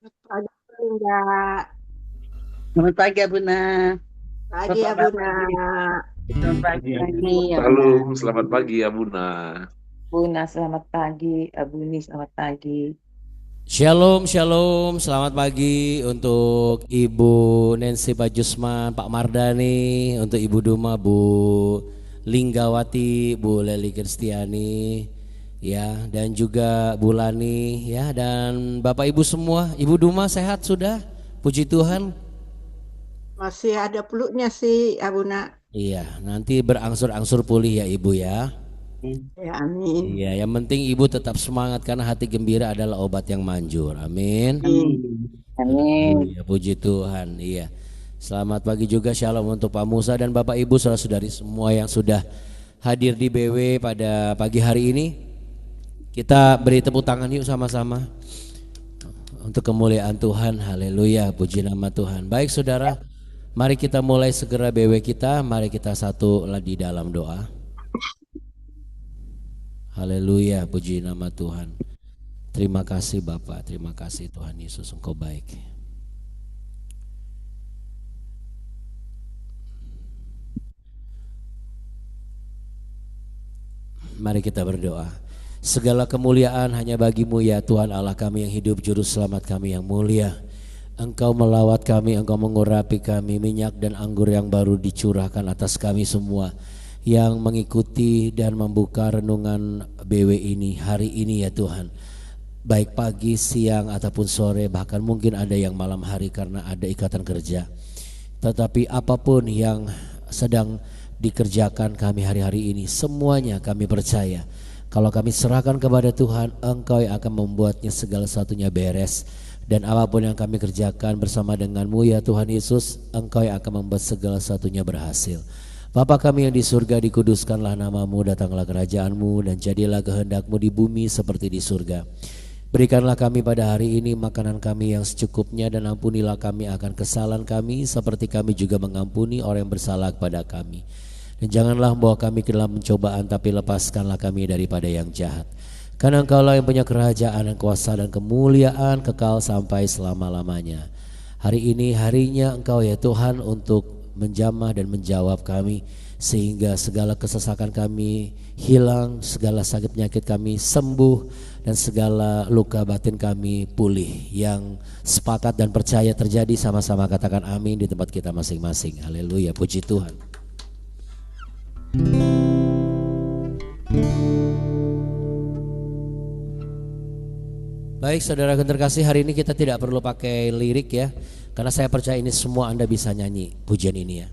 Pagi enggak. Selamat pagi, Abuna. Pagi Bapak ya Bapak Buna. ini. Selamat pagi lagi, Abuna. Halo, selamat pagi Abuna. Buna, selamat pagi. Abuni, selamat pagi. Shalom, shalom, selamat pagi untuk Ibu Nancy Pak Jusman, Pak Mardani, untuk Ibu Duma, Bu Linggawati, Bu Leli Kristiani, ya, dan juga Bu Lani, ya, dan Bapak Ibu semua. Ibu Duma sehat sudah? Puji Tuhan. Masih ada peluknya sih Abuna. Iya, nanti berangsur-angsur pulih ya Ibu ya. Ya amin. Iya, yang penting Ibu tetap semangat karena hati gembira adalah obat yang manjur. Amin. Amin. Ya, puji Tuhan. Iya. Selamat pagi juga, shalom untuk Pak Musa dan Bapak Ibu saudara-saudari semua yang sudah hadir di BW pada pagi hari ini. Kita beri tepuk tangan yuk sama-sama untuk kemuliaan Tuhan. Haleluya, puji nama Tuhan. Baik saudara, mari kita mulai segera BW kita. Mari kita satu di dalam doa. Haleluya, puji nama Tuhan. Terima kasih Bapak, terima kasih Tuhan Yesus, Engkau baik. Mari kita berdoa. Segala kemuliaan hanya bagimu ya Tuhan Allah kami yang hidup, juru selamat kami yang mulia. Engkau melawat kami, Engkau mengurapi kami, minyak dan anggur yang baru dicurahkan atas kami semua yang mengikuti dan membuka renungan BW ini hari ini ya Tuhan. Baik pagi, siang ataupun sore, bahkan mungkin ada yang malam hari karena ada ikatan kerja. Tetapi apapun yang sedang dikerjakan kami hari-hari ini, semuanya kami percaya kalau kami serahkan kepada Tuhan, Engkau yang akan membuatnya segala satunya beres. Dan apapun yang kami kerjakan bersama denganmu ya Tuhan Yesus, Engkau yang akan membuat segala satunya berhasil. Bapa kami yang di surga, dikuduskanlah namamu, datanglah kerajaanmu, dan jadilah kehendakmu di bumi seperti di surga. Berikanlah kami pada hari ini makanan kami yang secukupnya, dan ampunilah kami akan kesalahan kami seperti kami juga mengampuni orang yang bersalah kepada kami. Dan janganlah membawa kami ke dalam pencobaan, tapi lepaskanlah kami daripada yang jahat. Karena Engkaulah yang punya kerajaan dan kuasa dan kemuliaan kekal sampai selama-lamanya. Hari ini harinya Engkau ya Tuhan untuk menjamah dan menjawab kami, sehingga segala kesesakan kami hilang, segala sakit penyakit kami sembuh, dan segala luka batin kami pulih. Yang sepakat dan percaya terjadi sama-sama katakan amin di tempat kita masing-masing. Haleluya, puji Tuhan. Baik saudara terkasih, hari ini kita tidak perlu pakai lirik ya, karena saya percaya ini semua Anda bisa nyanyi pujian ini ya.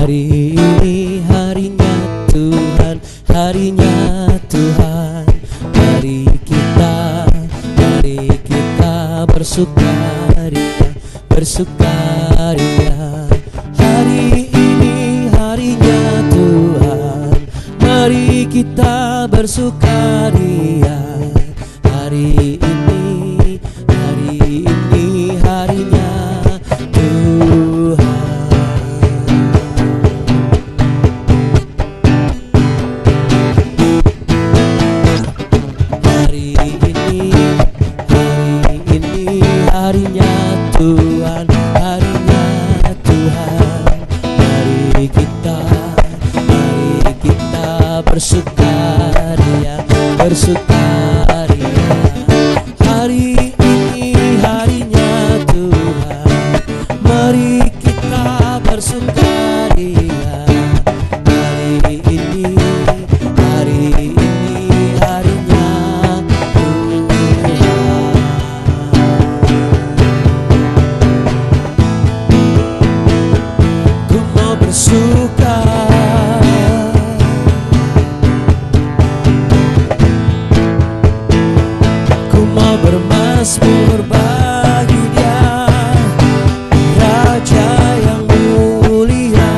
Hari ini harinya Tuhan, harinya Tuhan. Mari kita bersukaria, bersukaria. Hari ini harinya Tuhan, mari kita bersukaria. Hari ini harinya Tuhan. Harinya Tuhan, harinya Tuhan. Mari kita bersukaria, bersukaria. Hari ini harinya Tuhan, mari kita bersukaria. Hari ini harinya Tuhan. Ku mau bersuka, ku mau bermazmur bagi Dia, Raja yang mulia.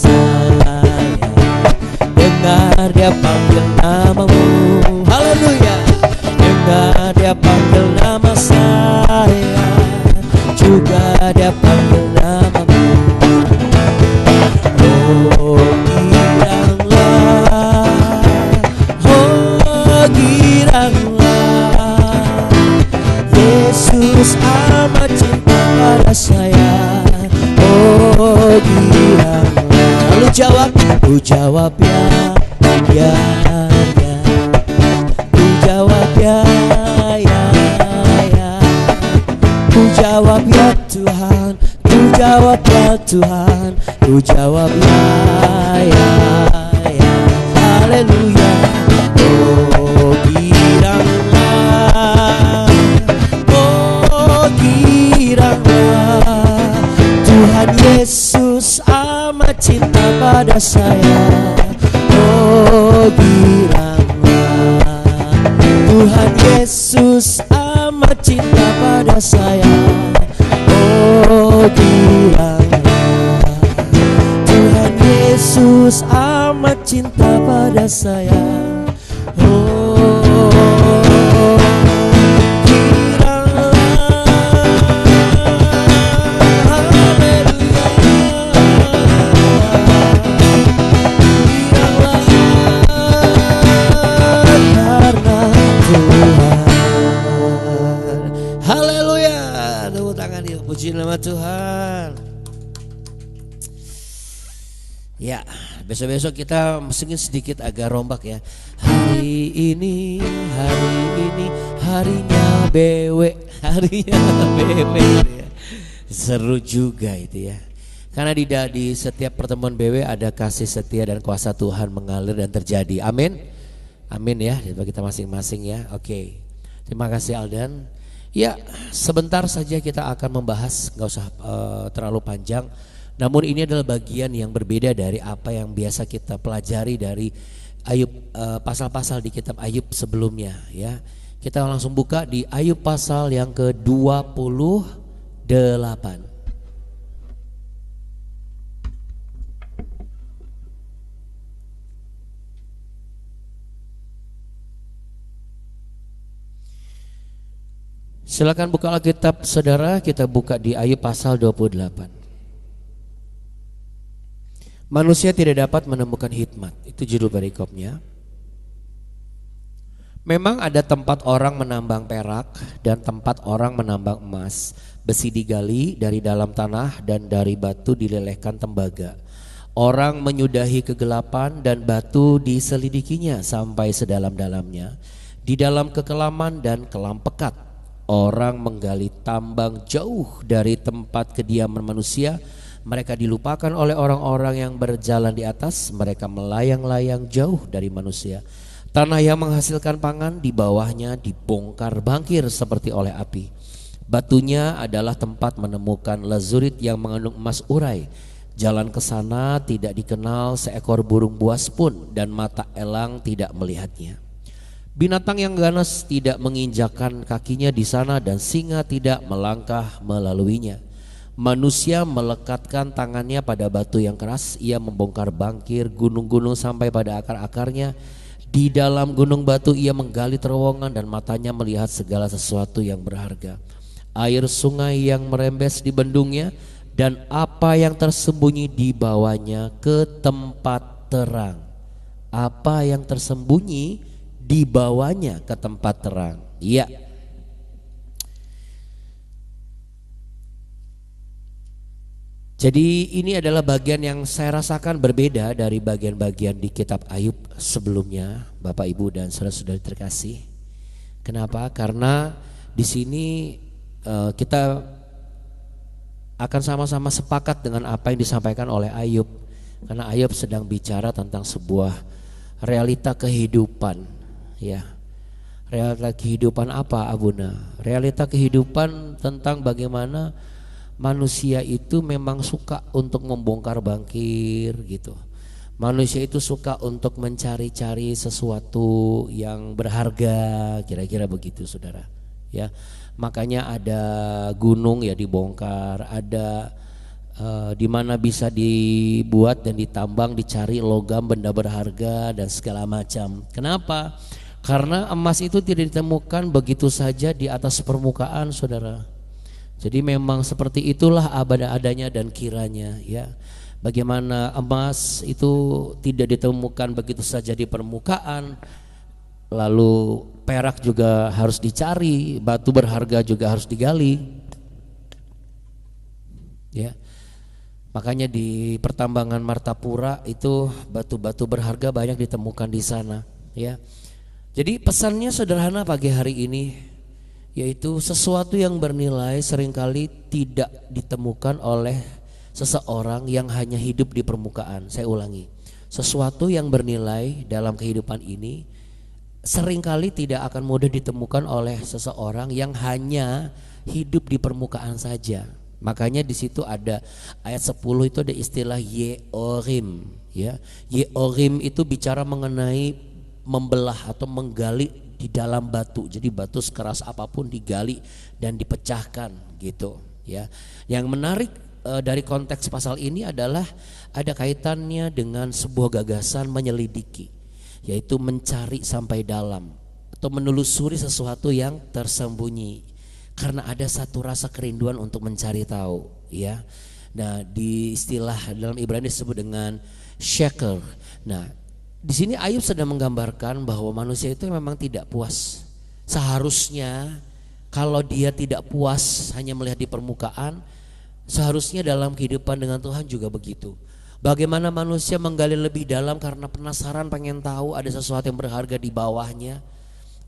saya. Dengar dia panggil namamu, haleluya. Dengar dia panggil nama saya, juga dia panggil namamu. Oh giranglah, oh giranglah, Yesus amat cinta pada saya. Oh giranglah. Lalu jawab, ku jawab ya, ya, ya. Ku jawab ya, ya, ya. Ku jawab ya Tuhan, ku jawab ya Tuhan, ku jawab ya, ya, ya. Haleluya. Oh giranglah, oh giranglah, Tuhan Yesus amat cinta pada saya. Oh giranglah, Tuhan Yesus amat cinta pada saya. Oh giranglah, Tuhan Yesus amat cinta pada saya. Oh giranglah, haleluya. Karena Tuhan. Haleluya. Tepuk tangan yuk, puji nama Tuhan. Ya, besok-besok kita mungkin sedikit agak rombak ya. Hari ini harinya BW, harinya BW ya. Seru juga itu ya. Karena di setiap pertemuan BW ada kasih setia dan kuasa Tuhan mengalir dan terjadi. Amin. Amin ya, bagi kita masing-masing ya. Oke. Terima kasih Aldan. Ya, sebentar saja kita akan membahas, nggak usah terlalu panjang. Namun ini adalah bagian yang berbeda dari apa yang biasa kita pelajari dari Ayub, pasal-pasal di kitab Ayub sebelumnya ya. Kita langsung buka di Ayub pasal yang ke-28. Silakan buka Alkitab saudara, kita buka di Ayub pasal 28. Manusia tidak dapat menemukan hikmat, itu judul perikopnya. Memang ada tempat orang menambang perak dan tempat orang menambang emas. Besi digali dari dalam tanah dan dari batu dilelehkan tembaga. Orang menyudahi kegelapan dan batu diselidikinya sampai sedalam-dalamnya. Di dalam kekelaman dan kelam pekat, orang menggali tambang jauh dari tempat kediaman manusia. Mereka dilupakan oleh orang-orang yang berjalan di atas. Mereka melayang-layang jauh dari manusia. Tanah yang menghasilkan pangan di bawahnya dibongkar bangkir seperti oleh api. Batunya adalah tempat menemukan lazurit yang mengandung emas urai. Jalan ke sana tidak dikenal seekor burung buas pun, dan mata elang tidak melihatnya. Binatang yang ganas tidak menginjakkan kakinya di sana, dan singa tidak melangkah melaluinya. Manusia melekatkan tangannya pada batu yang keras. Ia membongkar bangkir gunung-gunung sampai pada akar-akarnya. Di dalam gunung batu ia menggali terowongan dan matanya melihat segala sesuatu yang berharga. Air sungai yang merembes di bendungnya dan apa yang tersembunyi di bawahnya ke tempat terang. Apa yang tersembunyi di bawahnya ke tempat terang. Iya. Jadi ini adalah bagian yang saya rasakan berbeda dari bagian-bagian di kitab Ayub sebelumnya, Bapak Ibu dan saudara-saudari terkasih. Kenapa? Karena di sini kita akan sama-sama sepakat dengan apa yang disampaikan oleh Ayub. Karena Ayub sedang bicara tentang sebuah realita kehidupan, ya. Realita kehidupan apa, Abuna? Realita kehidupan tentang bagaimana manusia itu memang suka untuk membongkar bangkir gitu. Manusia itu suka untuk mencari-cari sesuatu yang berharga, kira-kira begitu saudara. Ya, makanya ada gunung ya dibongkar, ada di mana bisa dibuat dan ditambang, dicari logam, benda berharga dan segala macam. Kenapa? Karena emas itu tidak ditemukan begitu saja di atas permukaan, saudara. Jadi memang seperti itulah adanya dan kiranya, ya. Bagaimana emas itu tidak ditemukan begitu saja di permukaan, lalu perak juga harus dicari, batu berharga juga harus digali, ya. Makanya di pertambangan Martapura itu batu-batu berharga banyak ditemukan di sana, ya. Jadi pesannya sederhana pagi hari ini, yaitu sesuatu yang bernilai seringkali tidak ditemukan oleh seseorang yang hanya hidup di permukaan. Saya ulangi, sesuatu yang bernilai dalam kehidupan ini seringkali tidak akan mudah ditemukan oleh seseorang yang hanya hidup di permukaan saja. Makanya di situ ada ayat 10 itu ada istilah Yeorim, ya. Yeorim itu bicara mengenai membelah atau menggali di dalam batu. Jadi batu sekeras apapun digali dan dipecahkan gitu, ya. Yang menarik dari konteks pasal ini adalah ada kaitannya dengan sebuah gagasan menyelidiki, yaitu mencari sampai dalam atau menelusuri sesuatu yang tersembunyi, karena ada satu rasa kerinduan untuk mencari tahu, ya. Nah, di istilah dalam Ibrani disebut dengan sheker. Nah, di sini Ayub sedang menggambarkan bahwa manusia itu memang tidak puas. Seharusnya kalau dia tidak puas hanya melihat di permukaan, seharusnya dalam kehidupan dengan Tuhan juga begitu. Bagaimana manusia menggali lebih dalam karena penasaran, pengen tahu ada sesuatu yang berharga di bawahnya.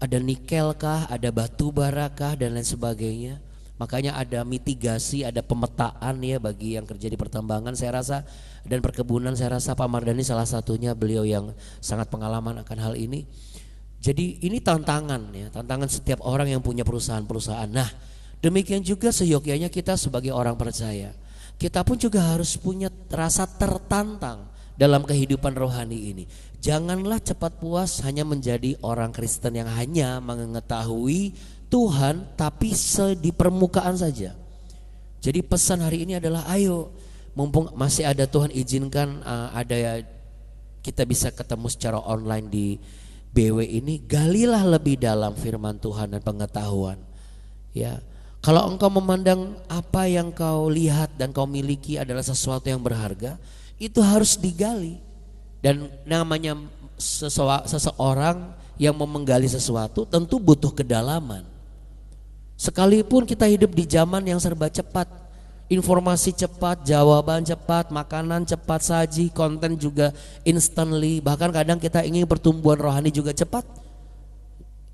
Ada nikel kah, ada batu bara kah, dan lain sebagainya. Makanya ada mitigasi, ada pemetaan, ya, bagi yang kerja di pertambangan saya rasa, dan perkebunan. Saya rasa Pak Mardani salah satunya, beliau yang sangat pengalaman akan hal ini. Jadi ini tantangan, ya, tantangan setiap orang yang punya perusahaan-perusahaan. Nah, demikian juga seyogyanya kita sebagai orang percaya, kita pun juga harus punya rasa tertantang dalam kehidupan rohani ini. Janganlah cepat puas hanya menjadi orang Kristen yang hanya mengetahui Tuhan tapi di permukaan saja. Jadi pesan hari ini adalah ayo, mumpung masih ada, Tuhan izinkan ada kita bisa ketemu secara online di BW ini, galilah lebih dalam firman Tuhan dan pengetahuan, ya. Kalau engkau memandang apa yang kau lihat dan kau miliki adalah sesuatu yang berharga, itu harus digali. Dan namanya seseorang yang mau menggali sesuatu tentu butuh kedalaman. Sekalipun kita hidup di zaman yang serba cepat, informasi cepat, jawaban cepat, makanan cepat saji, konten juga instantly, bahkan kadang kita ingin pertumbuhan rohani juga cepat.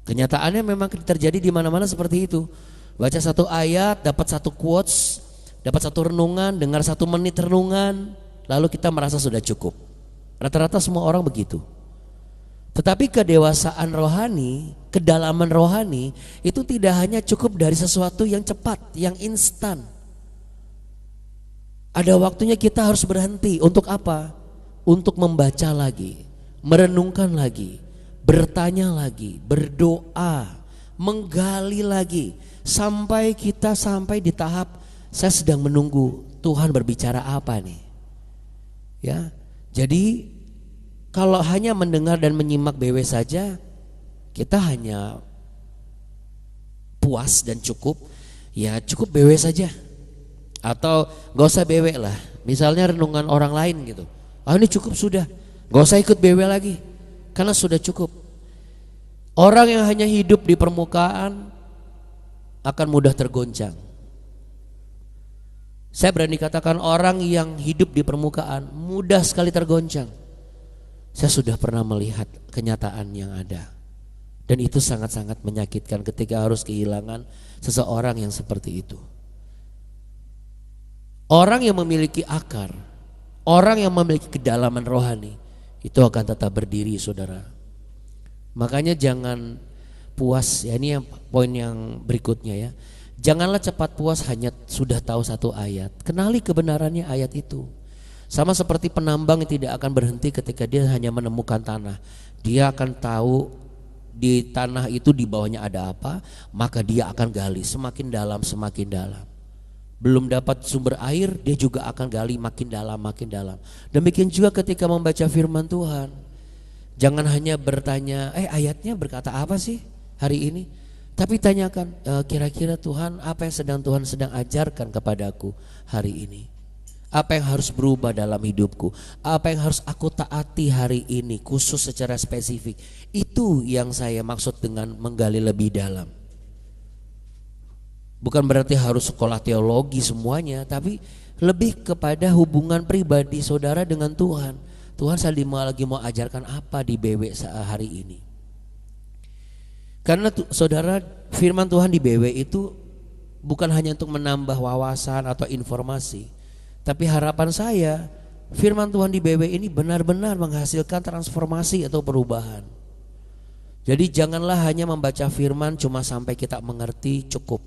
Kenyataannya memang terjadi di mana-mana seperti itu. Baca satu ayat, dapat satu quotes, dapat satu renungan, dengar 1 menit renungan, lalu kita merasa sudah cukup. Rata-rata semua orang begitu. Tetapi kedewasaan rohani, kedalaman rohani itu tidak hanya cukup dari sesuatu yang cepat, yang instan. Ada waktunya kita harus berhenti. Untuk apa? Untuk membaca lagi, merenungkan lagi, bertanya lagi, berdoa, menggali lagi, sampai kita sampai di tahap saya sedang menunggu Tuhan berbicara apa nih, ya. Jadi kalau hanya mendengar dan menyimak BW saja, kita hanya puas dan cukup, ya cukup BW saja, atau gak usah BW lah, misalnya renungan orang lain gitu. Ini cukup sudah, gak usah ikut BW lagi karena sudah cukup. Orang yang hanya hidup di permukaan akan mudah tergoncang. Saya berani katakan orang yang hidup di permukaan mudah sekali tergoncang. Saya sudah pernah melihat kenyataan yang ada, dan itu sangat-sangat menyakitkan ketika harus kehilangan seseorang yang seperti itu. Orang yang memiliki akar, orang yang memiliki kedalaman rohani, itu akan tetap berdiri, saudara. Makanya jangan puas, ya, ini yang poin yang berikutnya, ya. Janganlah cepat puas hanya sudah tahu satu ayat. Kenali kebenarannya ayat itu. Sama seperti penambang yang tidak akan berhenti ketika dia hanya menemukan tanah. Dia akan tahu di tanah itu di bawahnya ada apa, maka dia akan gali semakin dalam semakin dalam. Belum dapat sumber air, dia juga akan gali makin dalam, makin dalam. Demikian juga ketika membaca firman Tuhan. Jangan hanya bertanya, ayatnya berkata apa sih hari ini? Tapi tanyakan, kira-kira Tuhan apa yang Tuhan sedang ajarkan kepadaku hari ini? Apa yang harus berubah dalam hidupku? Apa yang harus aku taati hari ini khusus secara spesifik? Itu yang saya maksud dengan menggali lebih dalam. Bukan berarti harus sekolah teologi semuanya, tapi lebih kepada hubungan pribadi saudara dengan Tuhan. Tuhan lagi mau ajarkan apa di BW hari ini. Karena saudara, firman Tuhan di BW itu bukan hanya untuk menambah wawasan atau informasi, tapi harapan saya firman Tuhan di BW ini benar-benar menghasilkan transformasi atau perubahan. Jadi janganlah hanya membaca firman cuma sampai kita mengerti cukup,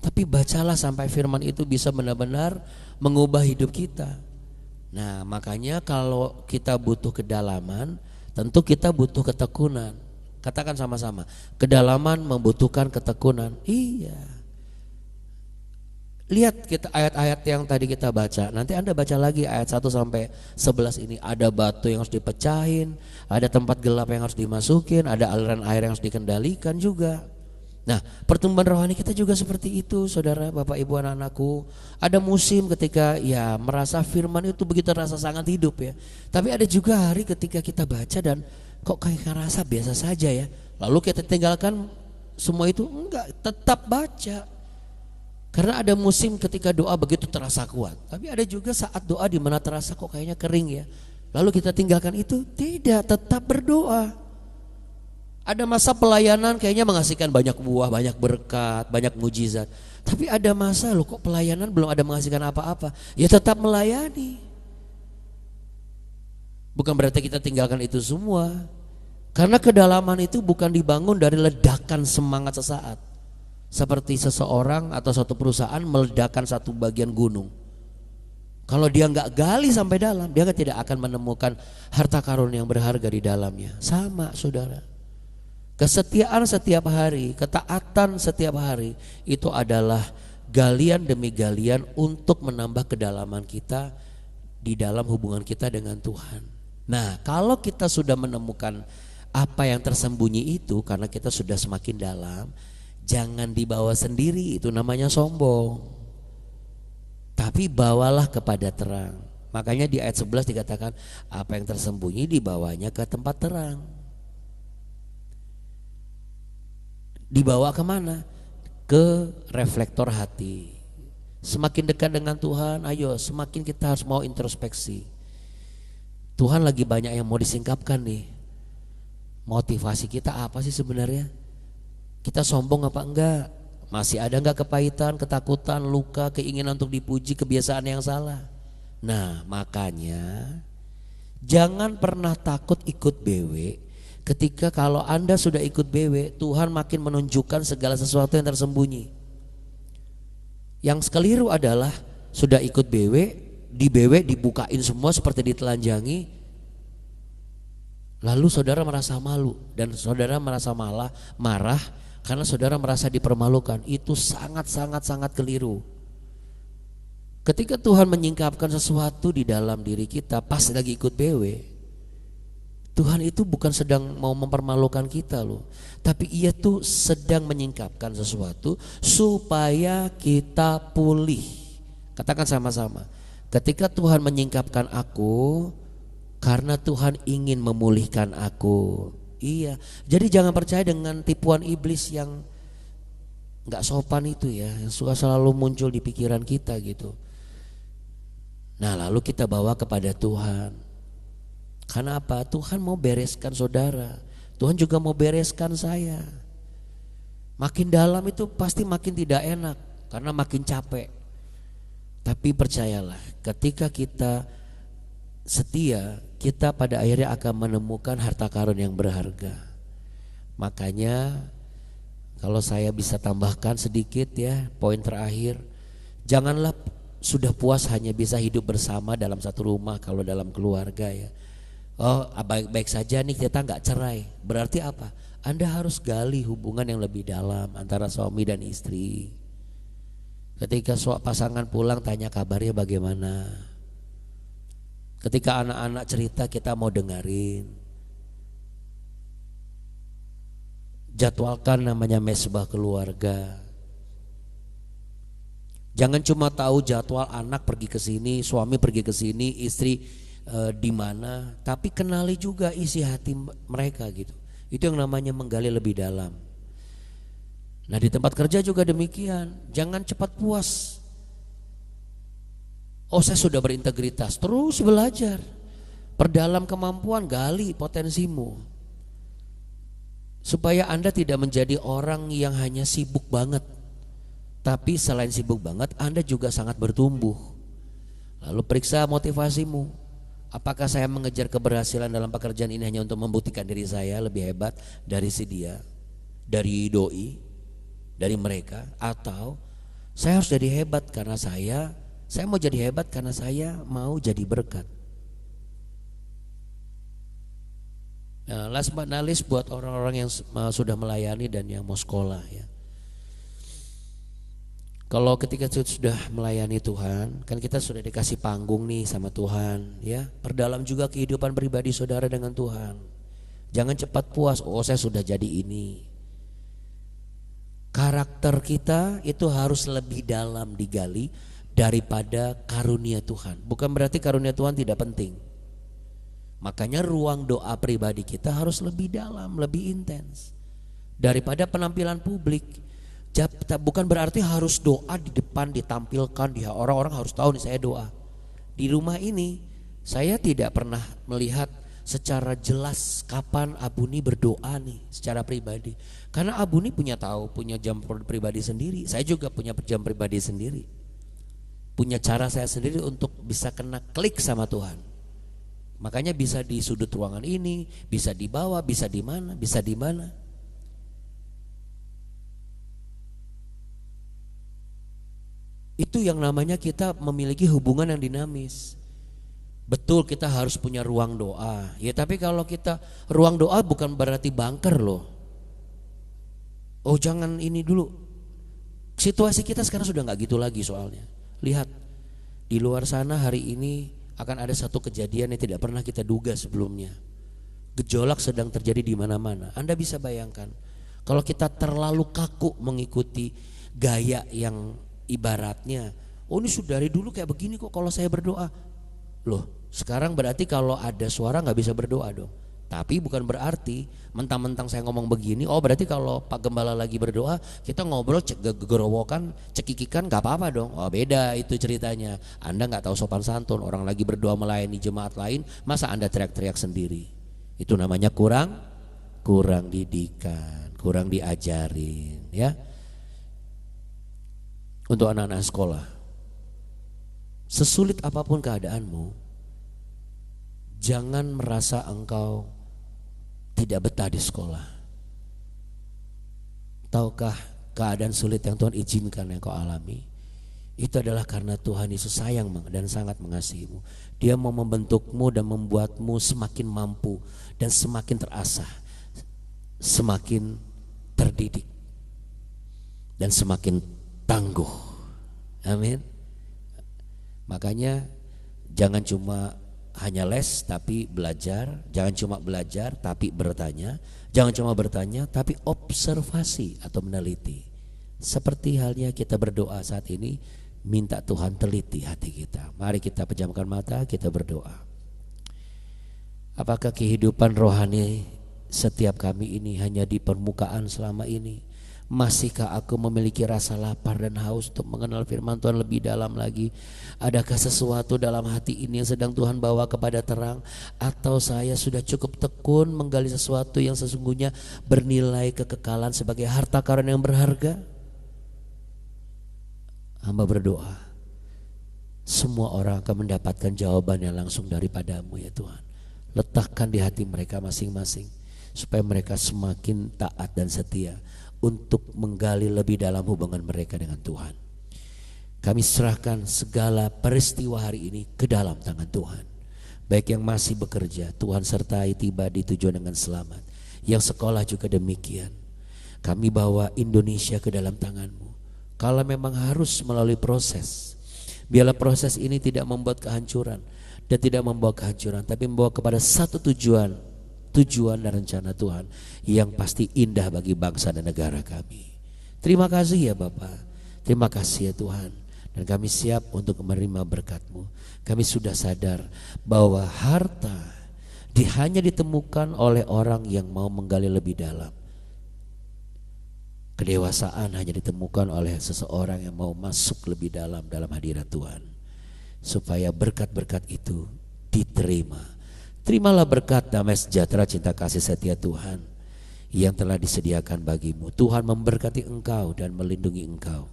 tapi bacalah sampai firman itu bisa benar-benar mengubah hidup kita. Nah, makanya kalau kita butuh kedalaman, tentu kita butuh ketekunan. Katakan sama-sama, kedalaman membutuhkan ketekunan. Iya. Lihat kita ayat-ayat yang tadi kita baca. Nanti Anda baca lagi ayat 1 sampai 11 ini. Ada batu yang harus dipecahin, ada tempat gelap yang harus dimasukin, ada aliran air yang harus dikendalikan juga. Nah, pertumbuhan rohani kita juga seperti itu, saudara, bapak, ibu, anak-anakku. Ada musim ketika ya merasa firman itu begitu rasa sangat hidup ya. Tapi ada juga hari ketika kita baca dan kok kayak rasa biasa saja ya. Lalu kita tinggalkan semua itu, enggak, tetap baca. Karena ada musim ketika doa begitu terasa kuat. Tapi ada juga saat doa di mana terasa kok kayaknya kering ya. Lalu kita tinggalkan itu, tidak, tetap berdoa. Ada masa pelayanan kayaknya menghasilkan banyak buah, banyak berkat, banyak mujizat. Tapi ada masa loh kok pelayanan belum ada menghasilkan apa-apa. Ya tetap melayani. Bukan berarti kita tinggalkan itu semua. Karena kedalaman itu bukan dibangun dari ledakan semangat sesaat. Seperti seseorang atau suatu perusahaan meledakkan satu bagian gunung. Kalau dia nggak gali sampai dalam, dia tidak akan menemukan harta karun yang berharga di dalamnya. Sama, saudara. Kesetiaan setiap hari, ketaatan setiap hari itu adalah galian demi galian untuk menambah kedalaman kita di dalam hubungan kita dengan Tuhan. Nah, kalau kita sudah menemukan apa yang tersembunyi itu karena kita sudah semakin dalam, jangan dibawa sendiri, itu namanya sombong. Tapi bawalah kepada terang. Makanya di ayat 11 dikatakan apa yang tersembunyi dibawanya ke tempat terang. Dibawa kemana? Ke reflektor hati. Semakin dekat dengan Tuhan, ayo semakin kita harus mau introspeksi. Tuhan lagi banyak yang mau disingkapkan nih. Motivasi kita apa sih sebenarnya? Kita sombong apa enggak? Masih ada enggak kepahitan, ketakutan, luka, keinginan untuk dipuji, kebiasaan yang salah? Nah, makanya jangan pernah takut ikut BW. Ketika kalau Anda sudah ikut BW, Tuhan makin menunjukkan segala sesuatu yang tersembunyi. Yang keliru adalah sudah ikut BW, di BW dibukain semua seperti ditelanjangi. Lalu saudara merasa malu dan saudara merasa marah karena saudara merasa dipermalukan. Itu sangat keliru. Ketika Tuhan menyingkapkan sesuatu di dalam diri kita pas lagi ikut BW, Tuhan itu bukan sedang mau mempermalukan kita loh, tapi ia tuh sedang menyingkapkan sesuatu supaya kita pulih. Katakan sama-sama, ketika Tuhan menyingkapkan aku, karena Tuhan ingin memulihkan aku. Iya, jadi jangan percaya dengan tipuan iblis yang gak sopan itu ya, yang suka selalu muncul di pikiran kita gitu. Nah, lalu kita bawa kepada Tuhan. Karena apa? Tuhan mau bereskan saudara. Tuhan juga mau bereskan saya. Makin dalam itu pasti makin tidak enak, karena makin capek. Tapi percayalah, ketika kita setia, kita pada akhirnya akan menemukan harta karun yang berharga. Makanya kalau saya bisa tambahkan sedikit ya, poin terakhir, janganlah sudah puas hanya bisa hidup bersama dalam satu rumah kalau dalam keluarga ya. Oh, baik-baik saja nih kita nggak cerai. Berarti apa? Anda harus gali hubungan yang lebih dalam antara suami dan istri. Ketika pasangan pulang tanya kabarnya bagaimana. Ketika anak-anak cerita kita mau dengerin. Jadwalkan namanya mesbah keluarga. Jangan cuma tahu jadwal anak pergi ke sini, suami pergi ke sini, istri di mana, tapi kenali juga isi hati mereka gitu. Itu yang namanya menggali lebih dalam. Nah, di tempat kerja juga demikian. Jangan cepat puas. Oh, saya sudah berintegritas, terus belajar. Perdalam kemampuan, gali potensimu. Supaya Anda tidak menjadi orang yang hanya sibuk banget. Tapi selain sibuk banget, Anda juga sangat bertumbuh. Lalu periksa motivasimu. Apakah saya mengejar keberhasilan dalam pekerjaan ini hanya untuk membuktikan diri saya lebih hebat dari si dia, dari doi, dari mereka, atau saya harus jadi hebat karena saya mau jadi hebat karena saya mau jadi berkat. Nah, last but not least buat orang-orang yang sudah melayani dan yang mau sekolah ya. Kalau ketika sudah melayani Tuhan, kan kita sudah dikasih panggung nih sama Tuhan ya. Perdalam juga kehidupan pribadi saudara dengan Tuhan. Jangan cepat puas, oh saya sudah jadi ini. Karakter kita itu harus lebih dalam digali daripada karunia Tuhan. Bukan berarti karunia Tuhan tidak penting. Makanya ruang doa pribadi kita harus lebih dalam, lebih intens daripada penampilan publik. Bukan berarti harus doa di depan ditampilkan, orang-orang harus tahu nih saya doa. Di rumah ini saya tidak pernah melihat secara jelas kapan Abuni berdoa nih secara pribadi. Karena Abuni punya jam pribadi sendiri, saya juga punya jam pribadi sendiri. Punya cara saya sendiri untuk bisa kena klik sama Tuhan. Makanya bisa di sudut ruangan ini, bisa di bawah, bisa di mana, bisa di mana. Itu yang namanya kita memiliki hubungan yang dinamis. Betul kita harus punya ruang doa. Ya tapi kalau kita ruang doa bukan berarti bunker loh. Oh jangan ini dulu. Situasi kita sekarang sudah gak gitu lagi soalnya. Lihat di luar sana hari ini akan ada satu kejadian yang tidak pernah kita duga sebelumnya. Gejolak sedang terjadi di mana-mana. Anda bisa bayangkan kalau kita terlalu kaku mengikuti gaya yang ibaratnya, oh ini sudah dari dulu kayak begini kok kalau saya berdoa. Loh sekarang berarti kalau ada suara gak bisa berdoa dong. Tapi bukan berarti mentang-mentang saya ngomong begini, oh berarti kalau Pak Gembala lagi berdoa kita ngobrol gerowokan, cekikikan gak apa-apa dong. Oh beda itu ceritanya. Anda gak tahu sopan santun, orang lagi berdoa melayani jemaat lain, masa Anda teriak-teriak sendiri. Itu namanya kurang didikan, kurang diajarin ya. Untuk anak-anak sekolah, sesulit apapun keadaanmu, jangan merasa engkau tidak betah di sekolah. Tahukah keadaan sulit yang Tuhan izinkan yang kau alami, itu adalah karena Tuhan Yesus sayang dan sangat mengasihimu. Dia mau membentukmu dan membuatmu semakin mampu dan semakin terasah, semakin terdidik dan semakin tangguh. Amin. Makanya jangan cuma hanya les tapi belajar, jangan cuma belajar tapi bertanya, jangan cuma bertanya tapi observasi atau meneliti. Seperti halnya kita berdoa saat ini, minta Tuhan teliti hati kita. Mari kita pejamkan mata, kita berdoa. Apakah kehidupan rohani setiap kami ini hanya di permukaan selama ini? Masihkah aku memiliki rasa lapar dan haus untuk mengenal firman Tuhan lebih dalam lagi? Adakah sesuatu dalam hati ini yang sedang Tuhan bawa kepada terang? Atau saya sudah cukup tekun menggali sesuatu yang sesungguhnya bernilai kekekalan sebagai harta karun yang berharga? Hamba berdoa semua orang akan mendapatkan jawaban yang langsung daripadamu ya Tuhan. Letakkan di hati mereka masing-masing supaya mereka semakin taat dan setia untuk menggali lebih dalam hubungan mereka dengan Tuhan. Kami serahkan segala peristiwa hari ini ke dalam tangan Tuhan. Baik yang masih bekerja, Tuhan sertai tiba di tujuan dengan selamat. Yang sekolah juga demikian. Kami bawa Indonesia ke dalam tangan-Mu. Kalau memang harus melalui proses, biarlah proses ini tidak membuat kehancuran dan tidak membawa kehancuran, tapi membawa kepada satu tujuan dan rencana Tuhan yang pasti indah bagi bangsa dan negara kami. Terima kasih ya Bapak, terima kasih ya Tuhan, dan kami siap untuk menerima berkat-Mu. Kami sudah sadar bahwa harta hanya ditemukan oleh orang yang mau menggali lebih dalam. Kedewasaan hanya ditemukan oleh seseorang yang mau masuk lebih dalam hadirat Tuhan, supaya berkat-berkat itu diterima. Terimalah berkat damai sejahtera cinta kasih setia Tuhan yang telah disediakan bagimu. Tuhan memberkati engkau dan melindungi engkau.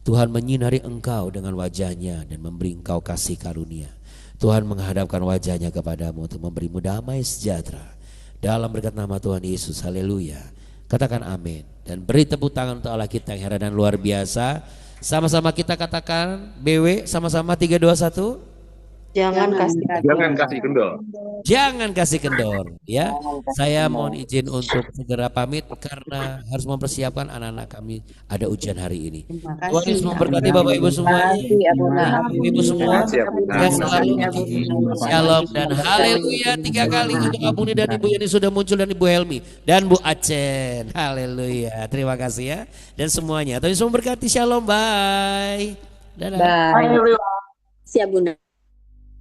Tuhan menyinari engkau dengan wajahnya dan memberi engkau kasih karunia. Tuhan menghadapkan wajahnya kepadamu untuk memberimu damai sejahtera. Dalam berkat nama Tuhan Yesus, haleluya. Katakan amin dan beri tepuk tangan untuk Allah kita yang heran dan luar biasa. Sama-sama kita katakan BW, sama-sama 3, 2, 1. Jangan kasih kendor. Jangan kasih kendor ya. Saya mohon izin untuk segera pamit karena harus mempersiapkan anak-anak kami ada ujian hari ini. Tuhan Yesus memberkati Bapak Ibu semua. Ibu semua sehat selalu. Shalom dan haleluya 3 kali untuk Abuni dan Ibu Yani sudah muncul, dan Ibu Helmi dan Bu Acen. Haleluya. Terima kasih ya dan semuanya. Tuhan Yesus memberkati. Shalom, bye. Dadah. Bye. Siap Bunda.